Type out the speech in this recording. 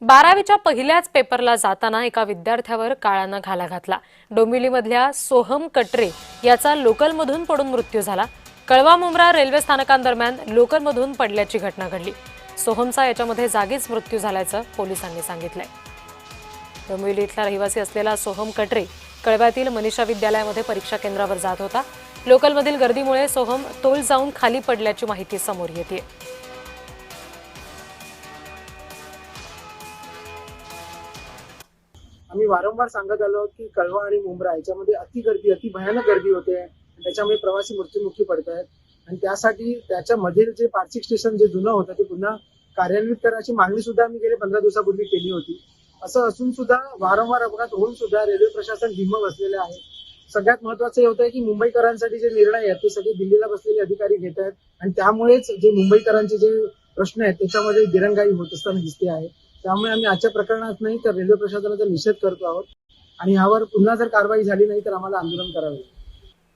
12वीच्या पहिल्याच पेपरला जाताना एका विद्यार्थ्यावर काळानं घाला घातला। डोंबिवलीमधल्या सोहम कटरे याचा लोकलमधून पडून मृत्यू झाला। कळवा मुंब्रा रेल्वे स्थानकांदरम्यान लोकलमधून पडल्याची घटना घडली। सोहमचा याच्यामध्ये जागीच मृत्यू झाल्याचं पोलिसांनी सांगितलंय। डोंबिवली इथला रहिवासी असलेला सोहम कटरे कळव्यातील मनीषा विद्यालयामध्ये परीक्षा केंद्रावर जात होता। लोकलमधील गर्दीमुळे सोहम तोल जाऊन खाली पडल्याची माहिती समोर येते। आम्ही वारंवार सांगत आलो आहोत की कळवा आणि मुंब्रा याच्यामध्ये अति भयानक गर्दी होते। त्याच्यामुळे प्रवासी मृत्युमुखी पडत आहेत आणि त्यासाठी त्याच्यामधील जे पार्सिक स्टेशन जे जुनं होतं ते पुन्हा कार्यान्वित करण्याची मागणी सुद्धा आम्ही गेले 15 दिवसापूर्वी केली होती। असं असून सुद्धा वारंवार अपघात होऊन सुद्धा रेल्वे प्रशासन ढिम्म बसलेले आहे। सगळ्यात महत्त्वाचं हे होतं की मुंबईकरांसाठी जे निर्णय आहेत ते सगळे दिल्लीला बसलेले अधिकारी घेत आहेत आणि त्यामुळेच जे मुंबईकरांचे जे प्रश्न आहेत त्याच्यामध्ये दिरंगाई होत असताना दिसते आहे। त्यामुळे आम्ही आजच्या प्रकरणात नाही तर रेल्वे प्रशासनाचा निषेध करतो आहोत आणि यावर पुन्हा जर कारवाई झाली नाही तर आम्हाला आंदोलन करावे लागेल।